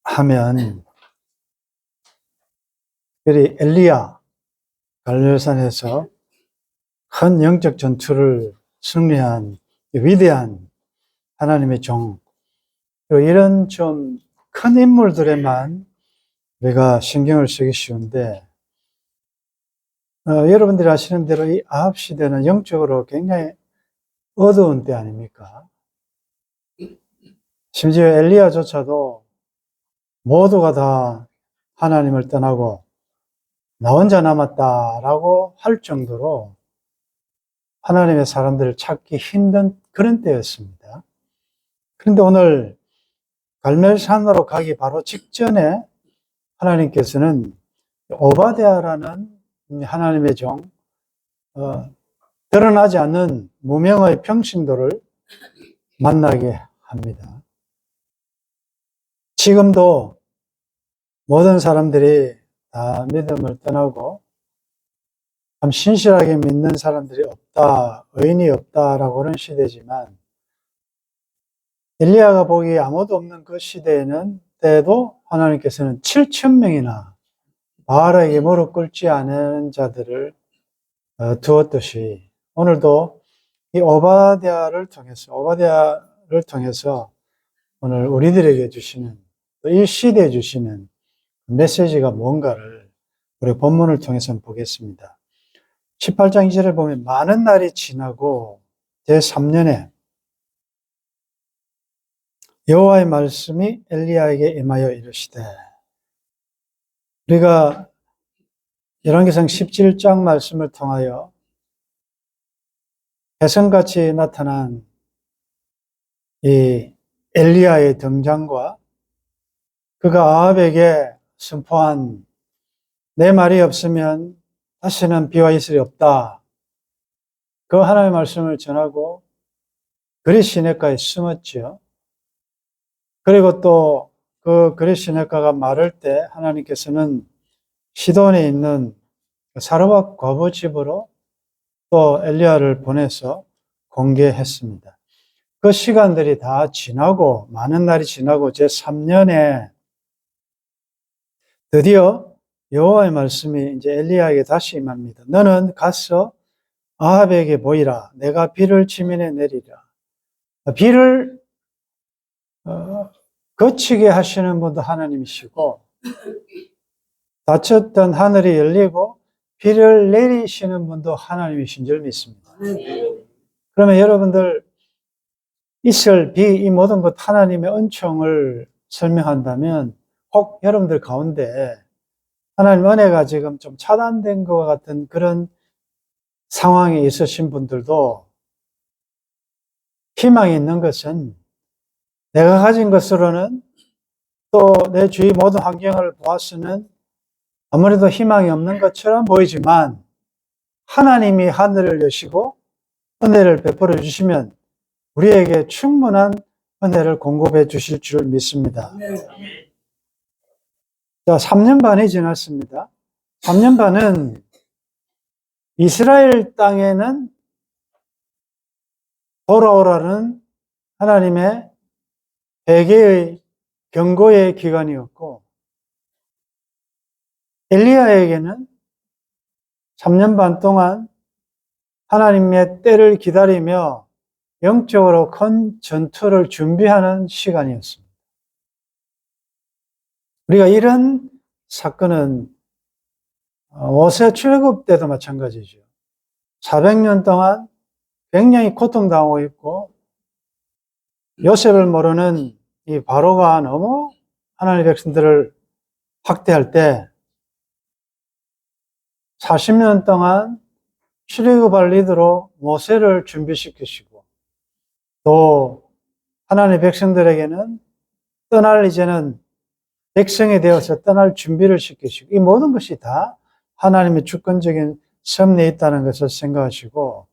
하면 특별히 엘리야 갈멜산에서 큰 영적 전투를 승리한 위대한 하나님의 종, 이런 좀 큰 인물들에만 우리가 신경을 쓰기 쉬운데, 여러분들이 아시는 대로 이 아합 시대는 영적으로 굉장히 어두운 때 아닙니까? 심지어 엘리야조차도 모두가 다 하나님을 떠나고 나 혼자 남았다라고 할 정도로 하나님의 사람들을 찾기 힘든 그런 때였습니다. 그런데 오늘 갈멜산으로 가기 바로 직전에 하나님께서는 오바댜라는 하나님의 종, 드러나지 않는 무명의 평신도를 만나게 합니다. 지금도 모든 사람들이 다 믿음을 떠나고 참 신실하게 믿는 사람들이 없다, 의인이 없다라고 하는 시대지만, 엘리야가 보기에 아무도 없는 그 시대에는 때에도 하나님께서는 7,000명이나 바알에게 무릎 꿇지 않은 자들을 두었듯이 오늘도 이 오바댜를 통해서 오늘 우리들에게 주시는, 또 이 시대에 주시는 메시지가 뭔가를 우리 본문을 통해서 보겠습니다. 18장 2절에 보면 많은 날이 지나고 제3년에 여호와의 말씀이 엘리야에게 임하여 이르시되, 우리가 열왕기상 17장 말씀을 통하여 혜성같이 나타난 이 엘리야의 등장과 그가 아합에게 선포한 내 말이 없으면 다시는 비와 이슬이 없다, 그 하나님의 말씀을 전하고 그리 시냇가에 숨었지요. 그리고 또 그 그리 시냇가가 마를 때 하나님께서는 시돈에 있는 사르밧 과부 집으로 또 엘리야를 보내서 공개했습니다. 그 시간들이 다 지나고 많은 날이 지나고 제3년에 드디어 여호와의 말씀이 이제 엘리야에게 다시 임합니다. 너는 가서 아합에게 보이라. 내가 비를 지면에 내리라. 비를 그치게 하시는 분도 하나님이시고, 닫혔던 하늘이 열리고 비를 내리시는 분도 하나님이신 줄 믿습니다. 그러면 여러분들, 이슬, 비, 이 모든 것 하나님의 은총을 설명한다면 혹 여러분들 가운데 하나님 은혜가 지금 좀 차단된 것 같은 그런 상황에 있으신 분들도 희망이 있는 것은, 내가 가진 것으로는 또 내 주위 모든 환경을 보았으면 아무래도 희망이 없는 것처럼 보이지만, 하나님이 하늘을 여시고 은혜를 베풀어 주시면 우리에게 충분한 은혜를 공급해 주실 줄 믿습니다. 자, 3년 반이 지났습니다. 3년 반은 이스라엘 땅에는 돌아오라는 하나님의 회개의 경고의 기간이었고, 엘리야에게는 3년 반 동안 하나님의 때를 기다리며 영적으로 큰 전투를 준비하는 시간이었습니다. 우리가 이런 사건은 모세 출애굽 때도 마찬가지죠. 400년 동안 굉장히 고통당하고 있고, 요셉을 모르는 이 바로가 너무 하나님의 백성들을 학대할 때 40년 동안 출애굽할 리더로 모세를 준비시키시고, 또 하나님의 백성들에게는 떠날, 이제는 백성이 되어서 떠날 준비를 시키시고, 이 모든 것이 다 하나님의 주권적인 섭리에 있다는 것을 생각하시고,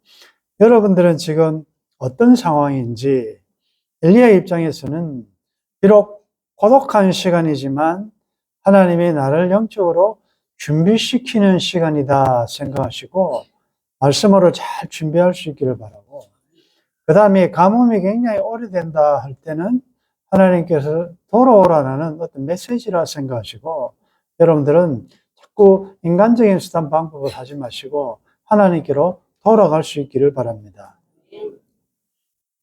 여러분들은 지금 어떤 상황인지, 엘리야의 입장에서는 비록 고독한 시간이지만 하나님이 나를 영적으로 준비시키는 시간이다 생각하시고 말씀으로 잘 준비할 수 있기를 바라고, 그 다음에 가뭄이 굉장히 오래된다 할 때는 하나님께서 돌아오라는 어떤 메시지라 생각하시고, 여러분들은 자꾸 인간적인 수단 방법을 하지 마시고 하나님께로 돌아갈 수 있기를 바랍니다.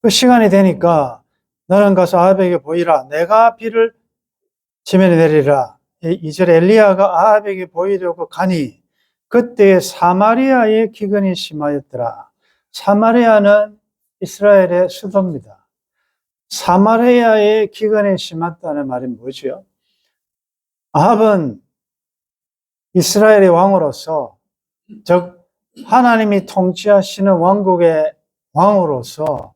그 시간이 되니까 너는 가서 아합에게 보이라. 내가 비를 지면에 내리라. 2절에 엘리야가 아합에게 보이려고 가니 그때 사마리아의 기근이 심하였더라. 사마리아는 이스라엘의 수도입니다. 사마리아의 기근이 심했다는 말이 뭐죠? 아합은 이스라엘의 왕으로서, 즉 하나님이 통치하시는 왕국의 왕으로서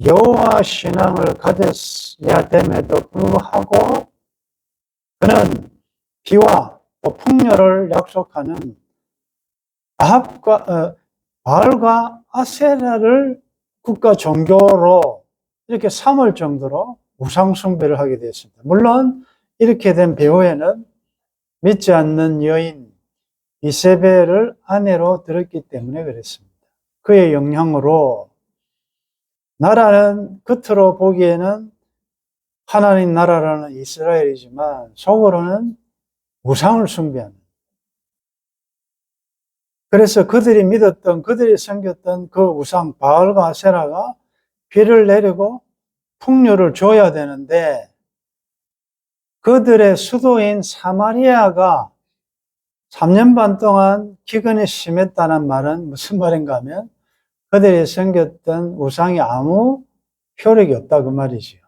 여호와 신앙을 가졌어야 됨에도 불구하고 그는 비와 또 풍요를 약속하는 바알과 아세라를 국가 종교로 이렇게 삼을 정도로 우상 숭배를 하게 되었습니다. 물론 이렇게 된 배후에는 믿지 않는 여인 이세벨을 아내로 들었기 때문에 그랬습니다. 그의 영향으로 나라는 겉으로 보기에는 하나님 나라라는 이스라엘이지만 속으로는 우상을 숭배하는, 그래서 그들이 믿었던, 그들이 섬겼던 그 우상 바알과 아세라가 비를 내리고 풍요를 줘야 되는데 그들의 수도인 사마리아가 3년 반 동안 기근이 심했다는 말은 무슨 말인가 하면 그들이 섬겼던 우상이 아무 효력이 없다 그 말이지요.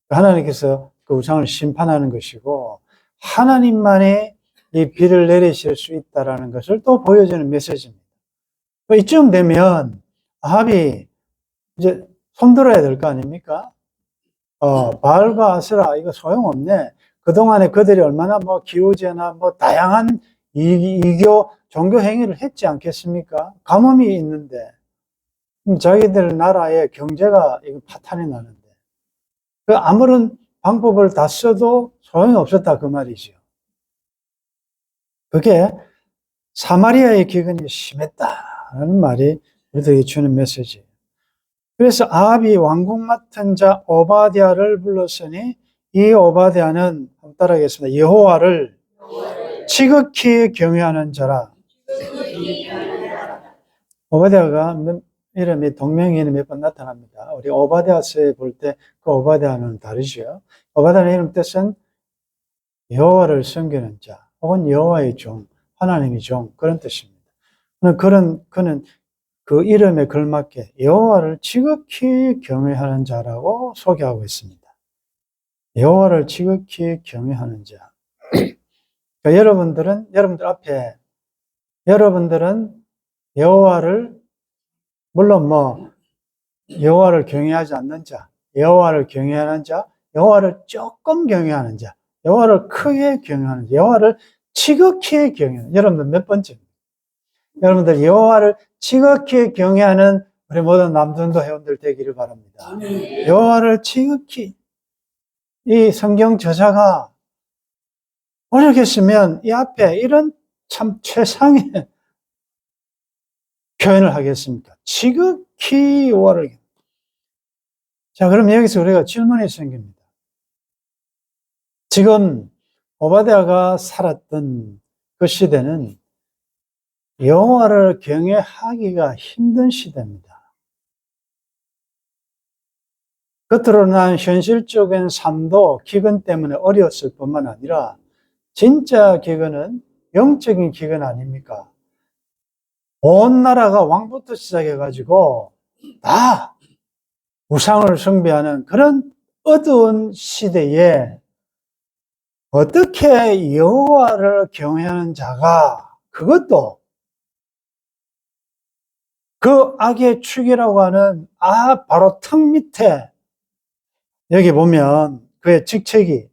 하나님께서 그 우상을 심판하는 것이고 하나님만이 이 비를 내리실 수 있다는 것을 또 보여주는 메시지입니다. 이쯤 되면 아합이 이제 손들어야 될 거 아닙니까? 바알과 아세라 이거 소용없네. 그동안에 그들이 얼마나 기우제나 다양한 이교 종교 행위를 했지 않겠습니까? 가뭄이 있는데 자기들 나라의 경제가 이거 파탄이 나는데 그 아무런 방법을 다 써도 소용이 없었다 그 말이죠. 그게 사마리아의 기근이 심했다는 말이 우리들에게 주는 메시지예요. 그래서 아합이 왕궁 맡은 자 오바댜를 불렀으니 이 오바댜는 따라하겠습니다. 여호와를 지극히 경외하는 자라. 오바댜가 이름이 동명이인이 몇 번 나타납니다. 우리 오바댜서에 볼 때 그 오바댜는 다르죠. 오바댜는 이름 뜻은 여호와를 섬기는 자, 혹은 여호와의 종, 하나님의 종 그런 뜻입니다. 그는 그 이름에 걸맞게 여호와를 지극히 경외하는 자라고 소개하고 있습니다. 여호와를 지극히 경외하는 자. 그러니까 여러분들 앞에 여러분들은 여호와를 물론 여호와를 경외하지 않는 자, 여호와를 경외하는 자, 여호와를 조금 경외하는 자, 여호와를 크게 경외하는 자, 여호와를 지극히 경외하는 여러분들 몇 번째입니다. 여러분들 여호와를 지극히 경외하는 우리 모든 남전도 회원들 되기를 바랍니다. 여호와를 지극히, 이 성경 저자가 오죽했으면 이 앞에 이런 참 최상의 표현을 하겠습니까? 지극히 여호와를. 자, 그럼 여기서 우리가 질문이 생깁니다. 지금 오바댜가 살았던 그 시대는 여호와를 경외하기가 힘든 시대입니다. 겉으로는 현실적인 삶도 기근 때문에 어려웠을 뿐만 아니라 진짜 기근은 영적인 기근 아닙니까? 온 나라가 왕부터 시작해가지고 다 우상을 숭배하는 그런 어두운 시대에 어떻게 여호와를 경외하는 자가, 그것도 그 악의 축이라고 하는 바로 턱 밑에 여기 보면 그의 직책이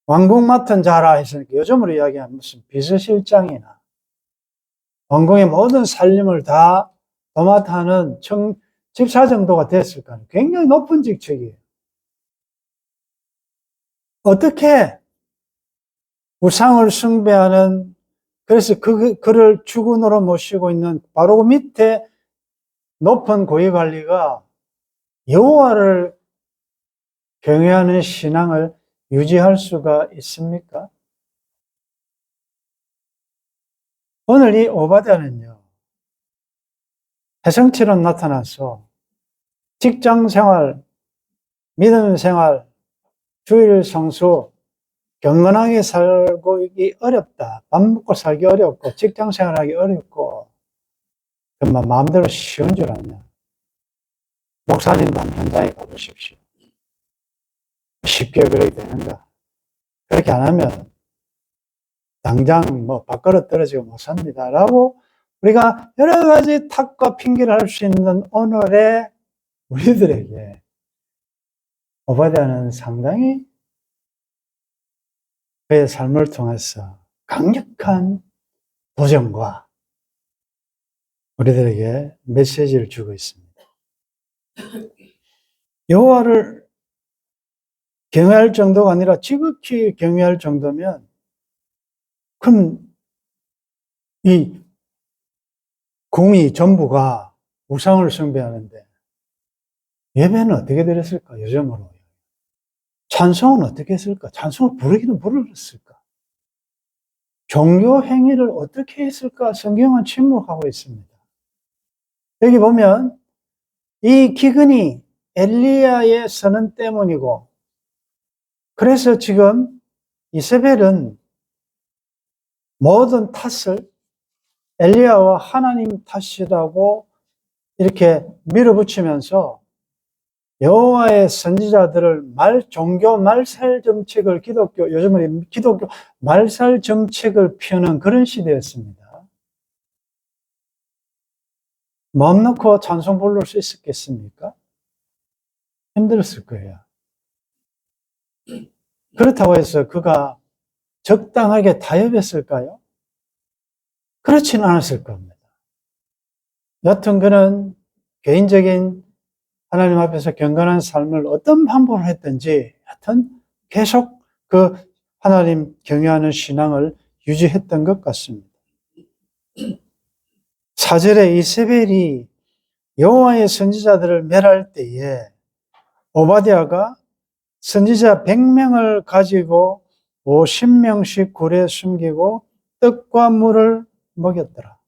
왕궁 맡은 자라 했으니까 요즘으로 이야기하면 무슨 비서실장이나 왕궁의 모든 살림을 다 도맡아 하는 집사 정도가 됐을 거예요. 굉장히 높은 직책이에요. 어떻게 우상을 숭배하는, 그래서 그를 주군으로 모시고 있는 바로 그 밑에 높은 고위관리가 여호와를 경외하는 신앙을 유지할 수가 있습니까? 오늘 이 오바댜는요, 해성처럼 나타나서 직장 생활, 믿음 생활, 주일 성수, 경건하게 살기 어렵다. 밥 먹고 살기 어렵고, 직장 생활하기 어렵고, 그만 마음대로 쉬운 줄 아냐. 목사님도 한번 현장에 가보십시오. 쉽게 그렇게 되는가. 그렇게 안 하면 당장 뭐 밥그릇 떨어지고 못 삽니다. 라고 우리가 여러 가지 탓과 핑계를 할 수 있는 오늘의 우리들에게 오바댜는 상당히 그의 삶을 통해서 강력한 도전과 우리들에게 메시지를 주고 있습니다. 여호와를 경외할 정도가 아니라 지극히 경외할 정도면 그럼 이 궁이 전부가 우상을 숭배하는데 예배는 어떻게 드렸을까? 요즘으로. 찬송은 어떻게 했을까? 찬송을 부르기는 부르었을까? 종교 행위를 어떻게 했을까? 성경은 침묵하고 있습니다. 여기 보면 이 기근이 엘리야의 선언 때문이고, 그래서 지금 이세벨은 모든 탓을 엘리야와 하나님 탓이라고 이렇게 밀어붙이면서 여호와의 선지자들을 종교 말살 정책을 요즘은 기독교 말살 정책을 펴는 그런 시대였습니다. 마음 놓고 찬송 부를 수 있었겠습니까? 힘들었을 거예요. 그렇다고 해서 그가 적당하게 타협했을까요? 그렇지는 않았을 겁니다. 여튼 그는 개인적인 하나님 앞에서 경건한 삶을 어떤 방법을 했든지 하여튼 계속 그 하나님 경외하는 신앙을 유지했던 것 같습니다. 4절에 이세벨이 여호와의 선지자들을 멸할 때에 오바댜가 선지자 100명을 가지고 50명씩 굴에 숨기고 떡과 물을 먹였더라.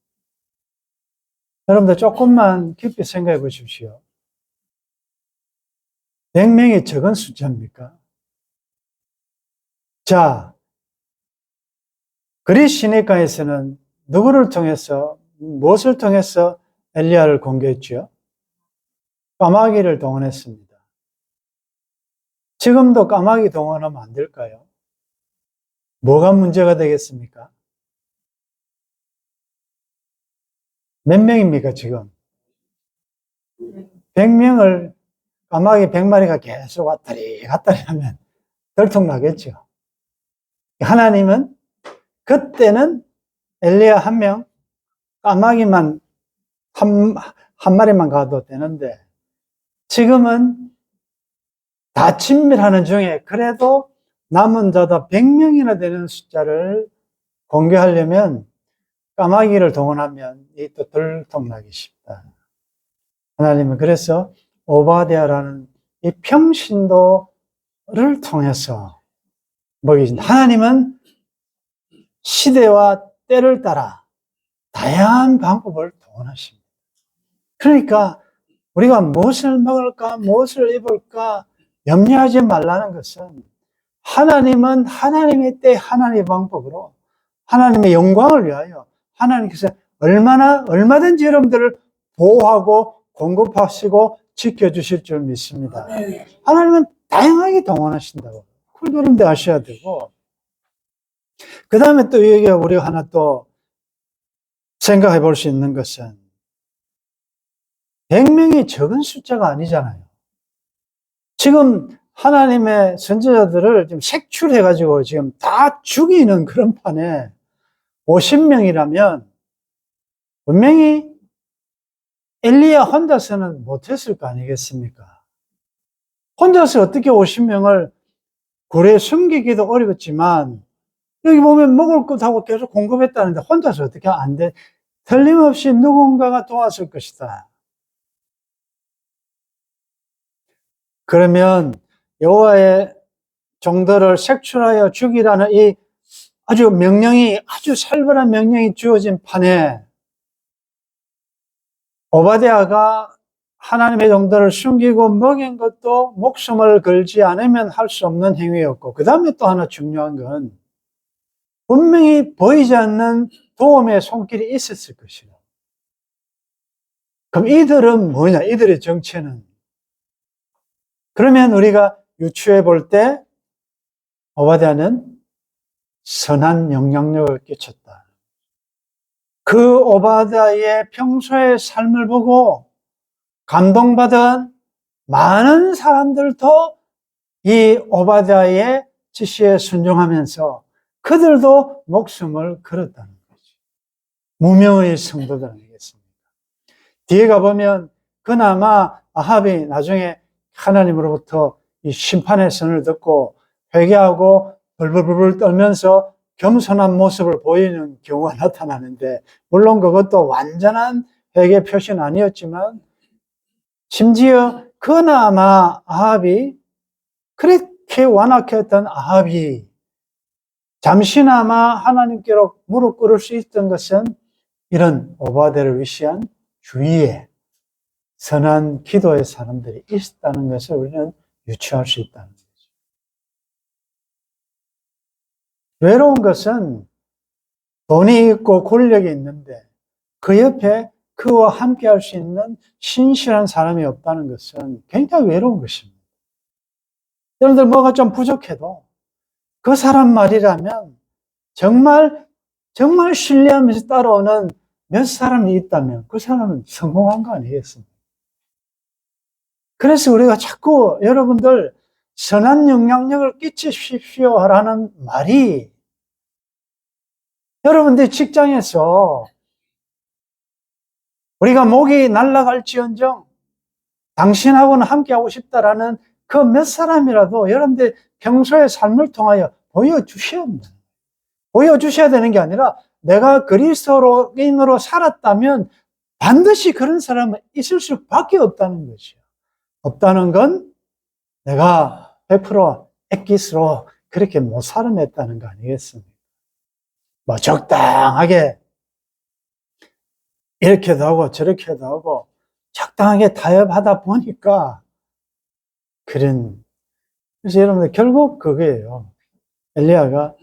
여러분들 조금만 깊이 생각해 보십시오. 100명이 적은 숫자입니까? 자, 그리 시내가에서는 누구를 통해서, 무엇을 통해서 엘리야를 공개했죠? 까마귀를 동원했습니다. 지금도 까마귀 동원하면 안 될까요? 뭐가 문제가 되겠습니까? 몇 명입니까, 지금? 100명을, 까마귀 100마리가 계속 왔다리 갔다리 하면 들통나겠죠. 하나님은 그때는 엘리야 한 명, 까마귀만 한 마리만 가도 되는데, 지금은 다 친밀하는 중에 그래도 남은 자다 100명이나 되는 숫자를 공개하려면 까마귀를 동원하면 이 또 들통나기 쉽다. 하나님은 그래서 오바댜라는 이 평신도를 통해서 먹이신다. 하나님은 시대와 때를 따라 다양한 방법을 동원하십니다. 그러니까 우리가 무엇을 먹을까, 무엇을 입을까 염려하지 말라는 것은 하나님은 하나님의 때 하나님의 방법으로 하나님의 영광을 위하여 하나님께서 얼마든지 여러분들을 보호하고 공급하시고 지켜주실 줄 믿습니다. 하나님은 다양하게 동원하신다고. 그걸 여러분들 아셔야 되고, 그 다음에 또 여기 우리가 하나 또 생각해 볼 수 있는 것은 100명이 적은 숫자가 아니잖아요. 지금 하나님의 선지자들을 지금 색출해가지고 지금 다 죽이는 그런 판에 50명이라면 분명히 엘리야 혼자서는 못했을 거 아니겠습니까? 혼자서 어떻게 50명을 굴에 숨기기도 어렵지만 여기 보면 먹을 것하고 계속 공급했다는데 혼자서 어떻게 안 돼? 틀림없이 누군가가 도왔을 것이다. 그러면 여호와의 종들을 색출하여 죽이라는 이 아주 명령이, 아주 살벌한 명령이 주어진 판에 오바댜가 하나님의 종들을 숨기고 먹인 것도 목숨을 걸지 않으면 할 수 없는 행위였고, 그 다음에 또 하나 중요한 건 분명히 보이지 않는 도움의 손길이 있었을 것이다. 그럼 이들은 뭐냐? 이들의 정체는? 그러면 우리가 유추해 볼 때 오바댜는 선한 영향력을 끼쳤다. 그 오바댜의 평소의 삶을 보고 감동받은 많은 사람들도 이 오바댜의 지시에 순종하면서 그들도 목숨을 걸었다는 거죠. 무명의 성도들 아니겠습니까? 뒤에 가보면 그나마 아합이 나중에 하나님으로부터 이 심판의 선을 듣고 회개하고 벌벌벌 떨면서 겸손한 모습을 보이는 경우가 나타나는데, 물론 그것도 완전한 회개 표시는 아니었지만, 심지어 그나마 아합이, 그렇게 완악했던 아합이 잠시나마 하나님께로 무릎 꿇을 수 있던 것은 이런 오바댜를 위시한 주위에 선한 기도의 사람들이 있었다는 것을 우리는 유추할 수 있다는 거죠. 외로운 것은 돈이 있고 권력이 있는데 그 옆에 그와 함께 할 수 있는 신실한 사람이 없다는 것은 굉장히 외로운 것입니다. 여러분들 뭐가 좀 부족해도 그 사람 말이라면 정말 신뢰하면서 따라오는 몇 사람이 있다면 그 사람은 성공한 거 아니겠습니까? 그래서 우리가 자꾸 여러분들 선한 영향력을 끼치십시오 라는 말이, 여러분들 직장에서 우리가 목이 날아갈지언정 당신하고는 함께하고 싶다라는 그 몇 사람이라도 여러분들 평소의 삶을 통하여 보여주셔야 합니다. 보여주셔야 되는 게 아니라 내가 그리스도인으로 살았다면 반드시 그런 사람은 있을 수밖에 없다는 것이요. 없다는 건 내가 100% 엑기스로 그렇게 못 살아냈다는 거 아니겠습니까? 뭐 적당하게 이렇게도 하고 저렇게도 하고 적당하게 타협하다 보니까 그래서 여러분들 결국 그거예요. 엘리야가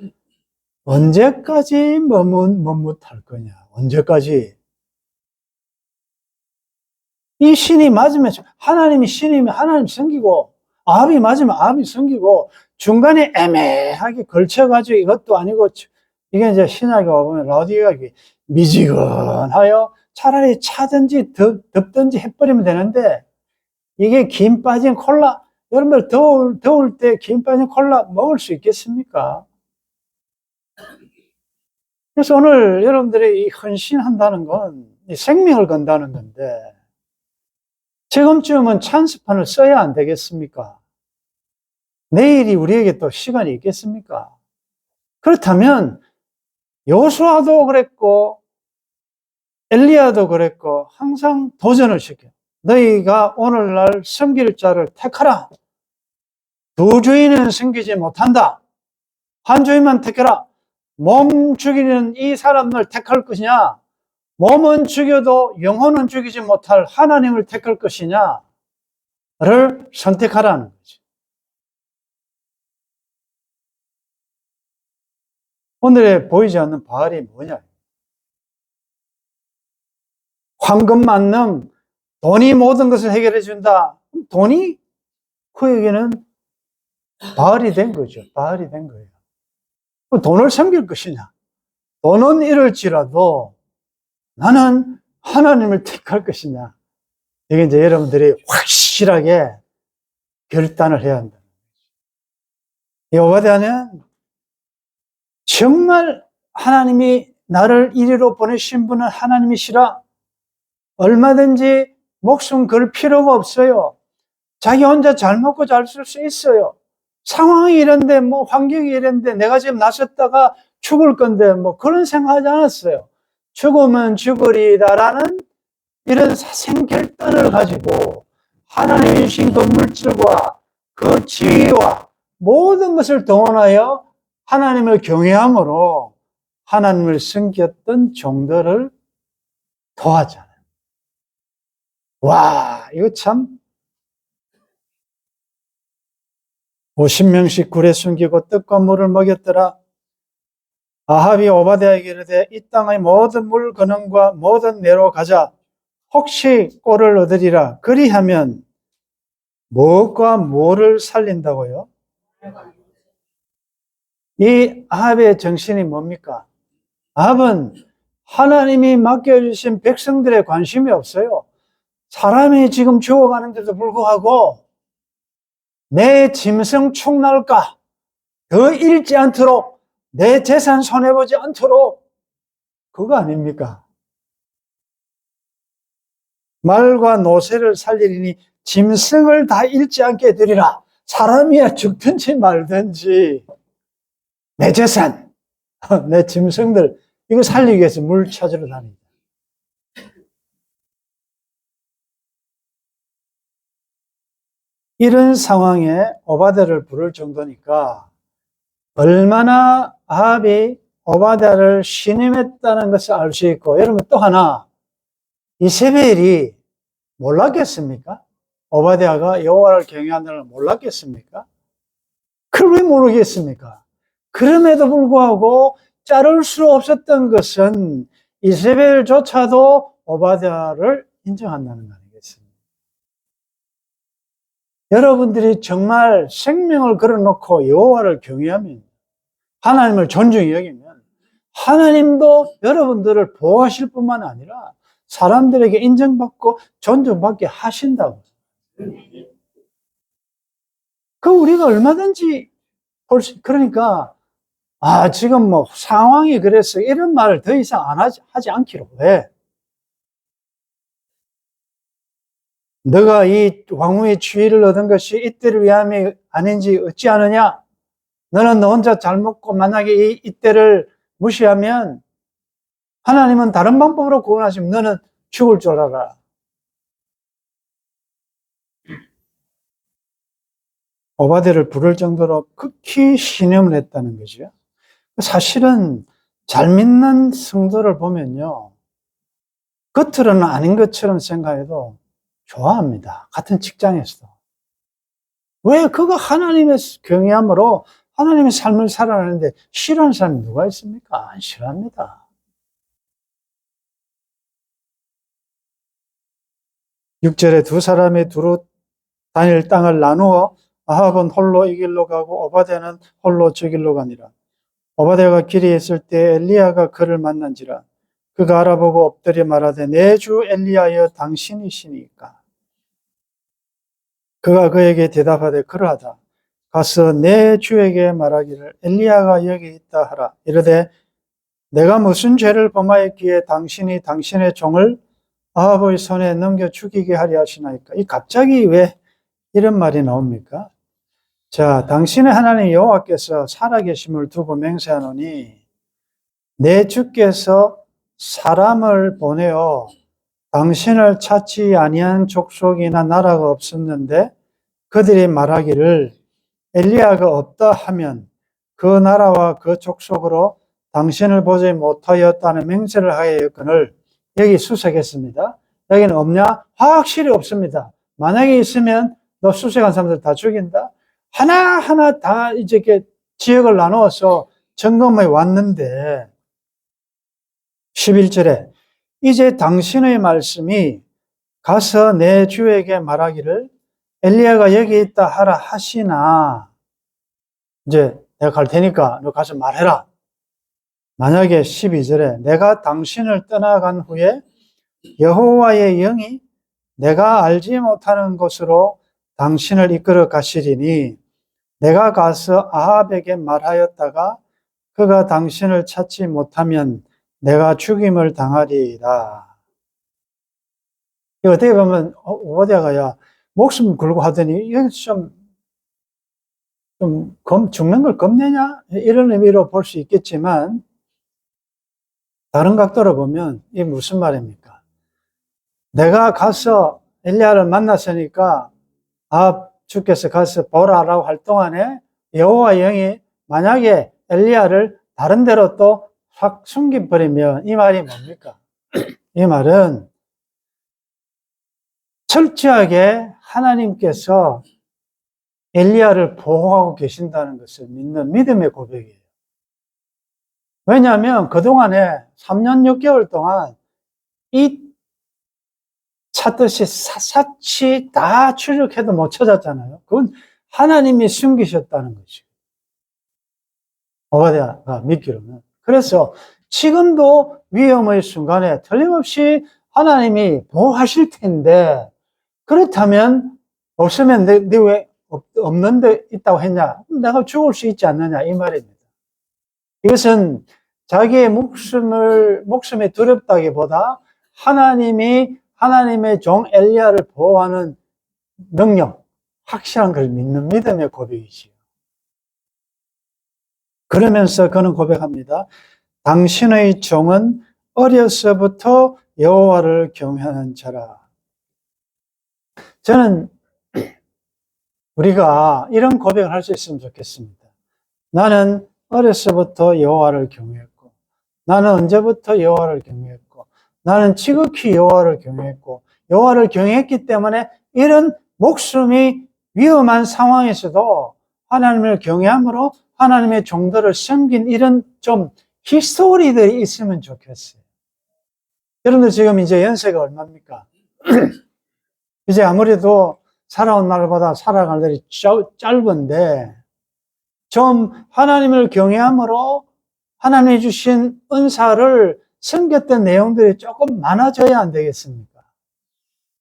언제까지 머뭇할 거냐? 언제까지? 이 신이 맞으면 하나님이 신이면 하나님 섬기고, 아합이 맞으면 아합이 섬기고, 중간에 애매하게 걸쳐가지고 이것도 아니고, 이게 이제 신학에 와보면 라디오가 미지근하여 차라리 차든지 덥든지 해버리면 되는데, 이게 김 빠진 콜라, 여러분들 더울 때 김 빠진 콜라 먹을 수 있겠습니까? 그래서 오늘 여러분들이 이 헌신한다는 건 이 생명을 건다는 건데, 지금쯤은 찬스판을 써야 안 되겠습니까? 내일이 우리에게 또 시간이 있겠습니까? 그렇다면 여호수아도 그랬고 엘리야도 그랬고 항상 도전을 시켜. 너희가 오늘날 섬길 자를 택하라. 두 주인은 섬기지 못한다. 한 주인만 택해라. 몸 죽이는 이 사람을 택할 것이냐? 몸은 죽여도 영혼은 죽이지 못할 하나님을 택할 것이냐를 선택하라는 거죠. 오늘에 보이지 않는 바알이 뭐냐? 황금 만능, 돈이 모든 것을 해결해 준다. 돈이 그에게는 바알이 된 거죠. 바알이 된 거예요. 돈을 섬길 것이냐? 돈은 이럴지라도 나는 하나님을 택할 것이냐? 이게 이제 여러분들이 확실하게 결단을 해야 한다. 이 오바댜는 정말 하나님이 나를 이리로 보내신 분은 하나님이시라. 얼마든지 목숨 걸 필요가 없어요. 자기 혼자 잘 먹고 잘 쓸 수 있어요. 상황이 이런데, 환경이 이런데, 내가 지금 나섰다가 죽을 건데, 그런 생각하지 않았어요. 죽으면 죽으리다라는 이런 사생결단을 가지고 하나님이 주신 그 물질과 그 지위와 모든 것을 동원하여 하나님을 경외함으로 하나님을 섬겼던 종들을 도왔잖아요. 와, 이거 참 50명씩 굴에 숨기고 떡과 물을 먹였더라. 아합이 오바댜에게 이르되 이 땅의 모든 물 근원과 모든 매로 가자. 혹시 꼴을 얻으리라. 그리하면 무엇과 뭐를 살린다고요? 이 아합의 정신이 뭡니까? 아합은 하나님이 맡겨주신 백성들에 관심이 없어요. 사람이 지금 죽어가는데도 불구하고 내 짐승 축날까? 더 잃지 않도록 내 재산 손해보지 않도록 그거 아닙니까? 말과 노새를 살리리니 짐승을 다 잃지 않게 되리라. 사람이야 죽든지 말든지 내 재산, 내 짐승들 이거 살리기 위해서 물 찾으러 다닙니다. 이런 상황에 오바댜를 부를 정도니까 얼마나 아합이 오바댜를 신임했다는 것을 알 수 있고, 여러분 또 하나 이세벨이 몰랐겠습니까? 오바댜가 여호와를 경외한다는 걸 몰랐겠습니까? 그걸 왜 모르겠습니까? 그럼에도 불구하고 자를 수 없었던 것은 이세벨조차도 오바댜를 인정한다는 거 아니겠습니까? 여러분들이 정말 생명을 걸어놓고 여호와를 경외하면, 하나님을 존중히 여기면 하나님도 여러분들을 보호하실 뿐만 아니라 사람들에게 인정받고 존중받게 하신다고. 그 우리가 얼마든지 볼 수, 그러니까 지금 뭐 상황이 그래서 이런 말을 더 이상 안 하지 않기로. 왜? 너가 이 왕후의 지위를 얻은 것이 이때를 위함이 아닌지 어찌 아느냐? 너는 너 혼자 잘 먹고 만약에 이때를 무시하면 하나님은 다른 방법으로 구원하시면 너는 죽을 줄 알아. 오바댜를 부를 정도로 극히 신임을 했다는 거죠. 사실은 잘 믿는 성도를 보면요, 겉으로는 아닌 것처럼 생각해도 좋아합니다. 같은 직장에서도. 왜? 그가 하나님의 경외함으로 하나님의 삶을 살아가는데 싫어하는 사람이 누가 있습니까? 안 싫어합니다. 6절에 두 사람이 두루 다닐 땅을 나누어 아합은 홀로 이 길로 가고 오바댜는 홀로 저 길로 가니라. 오바댜가 길에 있을 때 엘리야가 그를 만난지라. 그가 알아보고 엎드려 말하되 내 주 엘리야여 당신이시니까. 그가 그에게 대답하되 그러하다. 가서 내 주에게 말하기를 엘리야가 여기 있다 하라. 이르되 내가 무슨 죄를 범하였기에 당신이 당신의 종을 아합의 손에 넘겨 죽이게 하려 하시나이까. 이 갑자기 왜 이런 말이 나옵니까? 자, 당신의 하나님 여호와께서 살아계심을 두고 맹세하노니 내 주께서 사람을 보내어 당신을 찾지 아니한 족속이나 나라가 없었는데 그들이 말하기를 엘리야가 없다 하면 그 나라와 그 족속으로 당신을 보지 못하였다는 맹세를 하였거늘. 여기 수색했습니다. 여기는 없냐? 확실히 없습니다. 만약에 있으면 너 수색한 사람들 다 죽인다. 하나하나 다 이제 이렇게 지역을 나누어서 점검해 왔는데 11절에 이제 당신의 말씀이 가서 내 주에게 말하기를 엘리야가 여기 있다 하라 하시나, 이제 내가 갈 테니까 너 가서 말해라. 만약에 12절에 내가 당신을 떠나간 후에 여호와의 영이 내가 알지 못하는 곳으로 당신을 이끌어 가시리니 내가 가서 아합에게 말하였다가 그가 당신을 찾지 못하면 내가 죽임을 당하리이다. 어떻게 보면 오바댜가 목숨 걸고 하더니 이건 좀 죽는 걸 겁내냐? 이런 의미로 볼 수 있겠지만 다른 각도로 보면 이게 무슨 말입니까? 내가 가서 엘리야를 만났으니까 주께서 가서 보라라고 할 동안에 여호와 영이 만약에 엘리야를 다른 데로 또 확 숨겨버리면 이 말이 뭡니까? 이 말은 철저하게 하나님께서 엘리야를 보호하고 계신다는 것을 믿는 믿음의 고백이에요. 왜냐하면 그동안에 3년 6개월 동안 이 찾듯이 샅샅이 다 추적해도 못 찾았잖아요. 그건 하나님이 숨기셨다는 것이에요. 오바댜가 믿기로는. 그래서 지금도 위험의 순간에 틀림없이 하나님이 보호하실 텐데, 그렇다면 없으면 네 왜 없는 데 있다고 했냐? 내가 죽을 수 있지 않느냐? 이 말입니다. 이것은 자기의 목숨이 두렵다기보다 하나님의 종 엘리야를 보호하는 능력, 확실한 걸 믿는 믿음의 고백이지요. 그러면서 그는 고백합니다. 당신의 종은 어려서부터 여호와를 경외하는 자라. 저는 우리가 이런 고백을 할 수 있으면 좋겠습니다. 나는 어려서부터 여호와를 경외했고, 나는 언제부터 여호와를 경외했고, 나는 지극히 여호와를 경외했고, 여호와를 경외했기 때문에 이런 목숨이 위험한 상황에서도 하나님을 경외함으로 하나님의 종들을 섬긴 이런 좀 히스토리들이 있으면 좋겠어요. 여러분들 지금 이제 연세가 얼마입니까? 이제 아무래도 살아온 날보다 살아갈 날이 짧은데 좀 하나님을 경외함으로 하나님이 주신 은사를 섬겼던 내용들이 조금 많아져야 안 되겠습니까?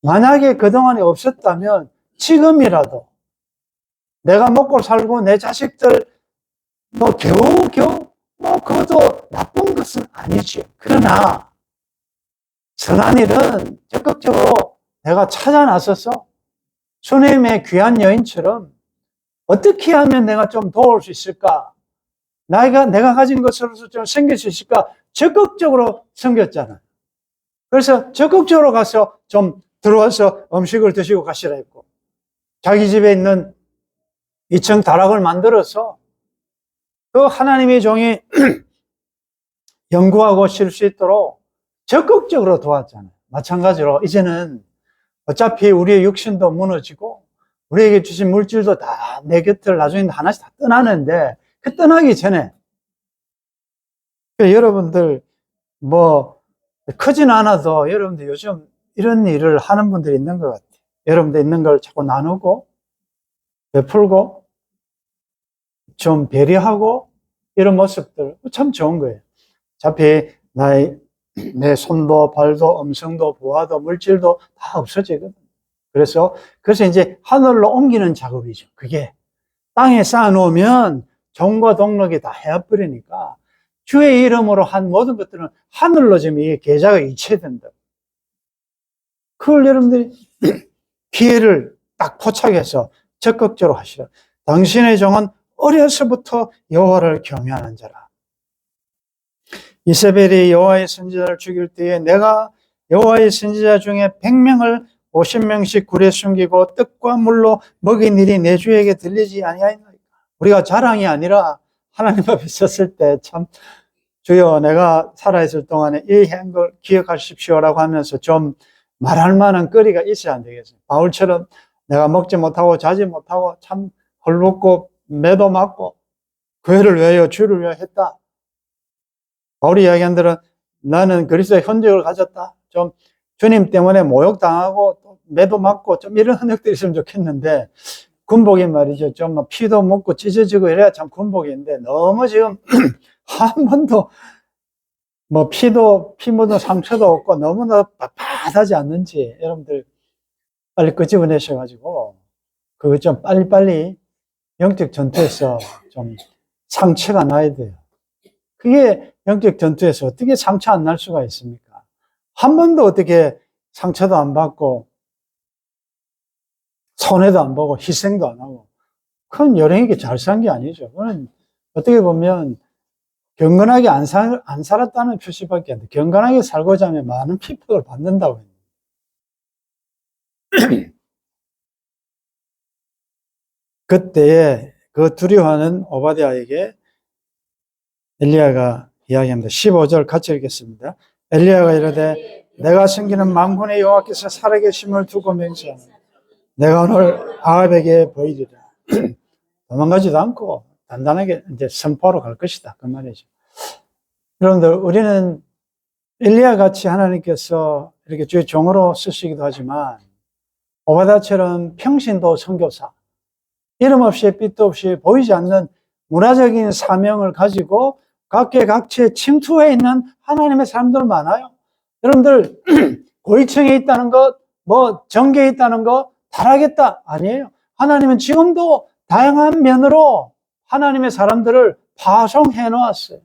만약에 그동안에 없었다면 지금이라도 내가 먹고 살고 내 자식들 겨우 그것도 나쁜 것은 아니지. 그러나 선한 일은 적극적으로 내가 찾아 나서서 수님의 귀한 여인처럼 어떻게 하면 내가 좀 도울 수 있을까? 내가 가진 것으로서 좀 섬길 수 있을까? 적극적으로 섬겼잖아요. 그래서 적극적으로 가서 좀 들어와서 음식을 드시고 가시라 했고, 자기 집에 있는 2층 다락을 만들어서 그 하나님의 종이 연구하고 쉴 수 있도록 적극적으로 도왔잖아요. 마찬가지로 이제는 어차피 우리의 육신도 무너지고 우리에게 주신 물질도 다 내 곁을 나중에 하나씩 다 떠나는데 그 떠나기 전에 여러분들 크진 않아도 여러분들 요즘 이런 일을 하는 분들이 있는 것 같아요. 여러분들 있는 걸 자꾸 나누고 베풀고 좀 배려하고 이런 모습들 참 좋은 거예요. 어차피 내 손도 발도 음성도 보아도 물질도 다 없어지거든. 그래서 이제 하늘로 옮기는 작업이죠. 그게 땅에 쌓아놓으면 종과 동력이 다 헤어버리니까 주의 이름으로 한 모든 것들은 하늘로 지금 이 계좌가 이체된다. 그걸 여러분들이 기회를 딱 포착해서 적극적으로 하시라. 당신의 종은 어려서부터 여호와를 경외하는 자라. 이세벨이 여호와의 선지자를 죽일 때에 내가 여호와의 선지자 중에 100명을 50명씩 굴에 숨기고 떡과 물로 먹인 일이 내 주에게 들리지 아니하였나이까. 우리가 자랑이 아니라 하나님 앞에 섰을 때 참 주여 내가 살아있을 동안에 이 한 걸 기억하십시오라고 하면서 좀 말할 만한 거리가 있어야 안 되겠어요. 바울처럼 내가 먹지 못하고 자지 못하고 참 헐벗고 매도 맞고 교회를 위하여 주를 위하여 했다. 바울이 이야기한 대로 나는 그리스도의 흔적을 가졌다. 좀 주님 때문에 모욕당하고 또 매도 맞고 좀 이런 흔적들이 있으면 좋겠는데 군복이 말이죠. 좀 피도 묻고 찢어지고 이래야 참 군복인데 너무 지금 한 번도 피 묻은 상처도 없고 너무나 빳빳하지 않는지 여러분들 빨리 끄집어내셔가지고 그거 좀 빨리빨리 영적 전투에서 좀 상처가 나야 돼요. 그게 영적 전투에서 어떻게 상처 안 날 수가 있습니까? 한 번도 어떻게 상처도 안 받고 손해도 안 보고 희생도 안 하고 큰 요령이게 잘 산 게 아니죠. 그건 어떻게 보면 경건하게 안 살았다는 표시밖에 안 돼. 경건하게 살고자 하면 많은 핍박을 받는다고 합니다. 그때에 그 두려워하는 오바댜에게 엘리야가 이야기합니다. 15절 같이 읽겠습니다. 엘리야가 이르되 내가 섬기는 만군의 여호와께서 살아계심을 두고 맹세하노니 내가 오늘 아합에게 보이리라. 도망가지도 않고 단단하게 이제 선포하러 갈 것이다. 그 말이죠. 여러분들, 우리는 엘리야 같이 하나님께서 이렇게 주의 종으로 쓰시기도 하지만 오바댜처럼 평신도 선교사, 이름 없이 빛도 없이 보이지 않는 문화적인 사명을 가지고 각계각층에 침투해 있는 하나님의 사람들 많아요. 여러분들 고위층에 있다는 것, 뭐 정계에 있다는 것 잘하겠다 아니에요. 하나님은 지금도 다양한 면으로 하나님의 사람들을 파송해 놓았어요.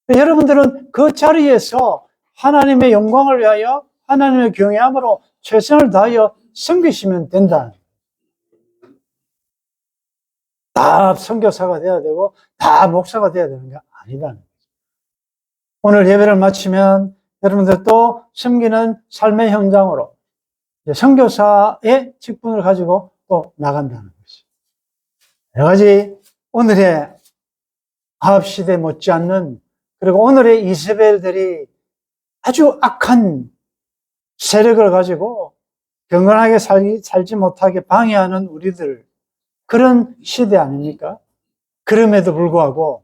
여러분들은 그 자리에서 하나님의 영광을 위하여 하나님의 경외함으로 최선을 다하여 섬기시면 된다. 다 선교사가 돼야 되고 다 목사가 돼야 되는 게 아니다는 거죠. 오늘 예배를 마치면 여러분들 또 섬기는 삶의 현장으로 선교사의 직분을 가지고 또 나간다는 거죠. 여러 가지 오늘의 아합 시대 못지않는, 그리고 오늘의 이세벨들이 아주 악한 세력을 가지고 경건하게 살지 못하게 방해하는 우리들, 그런 시대 아닙니까? 그럼에도 불구하고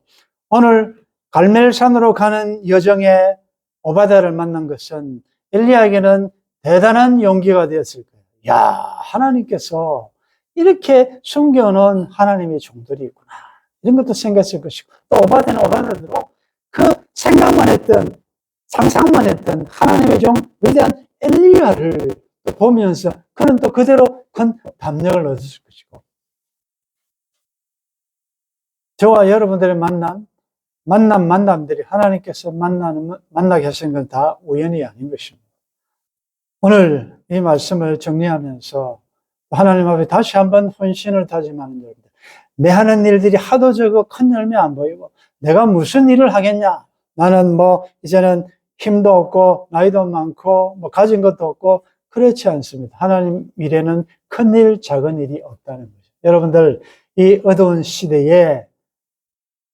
오늘 갈멜산으로 가는 여정에 오바댜를 만난 것은 엘리야에게는 대단한 용기가 되었을 거예요. 야, 하나님께서 이렇게 숨겨놓은 하나님의 종들이 있구나, 이런 것도 생겼을 것이고, 또 오바댜는 오바댜대로 그 생각만 했던, 상상만 했던 하나님의 종 위대한 엘리야를 보면서 그는 또 그대로 큰 담력을 얻었을 것이고, 저와 여러분들의 만남들이 하나님께서 만나게 하신 건 다 우연이 아닌 것입니다. 오늘 이 말씀을 정리하면서 하나님 앞에 다시 한번 헌신을 다짐하는 여러분들, 내 하는 일들이 하도 적어 큰 열매 안 보이고 내가 무슨 일을 하겠냐, 나는 뭐 이제는 힘도 없고 나이도 많고 뭐 가진 것도 없고, 그렇지 않습니다. 하나님 미래는 큰 일 작은 일이 없다는 거죠. 여러분들, 이 어두운 시대에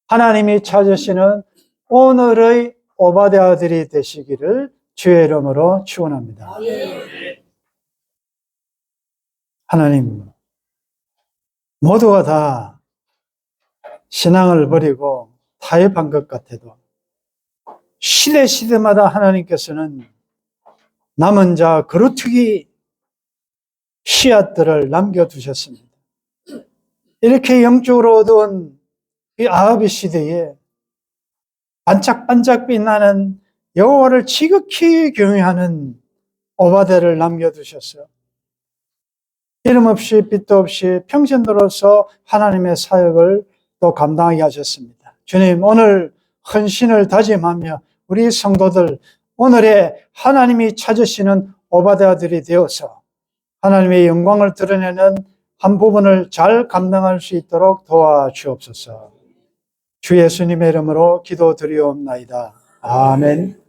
하나님이 찾으시는 오늘의 오바댜들이 되시기를 주의 이름으로 축원합니다. 하나님, 모두가 다 신앙을 버리고 타협한 것 같아도 시대마다 하나님께서는 남은 자 그루터기 씨앗들을 남겨두셨습니다. 이렇게 영적으로 어두운 이 아합의 시대에 반짝반짝 빛나는 여호와를 지극히 경외하는 오바댜를 남겨두셨어요. 이름 없이 빛도 없이 평신도로서 하나님의 사역을 또 감당하게 하셨습니다. 주님, 오늘 헌신을 다짐하며 우리 성도들 오늘의 하나님이 찾으시는 오바댜들이 되어서 하나님의 영광을 드러내는 한 부분을 잘 감당할 수 있도록 도와주옵소서. 주 예수님의 이름으로 기도드리옵나이다. 아멘.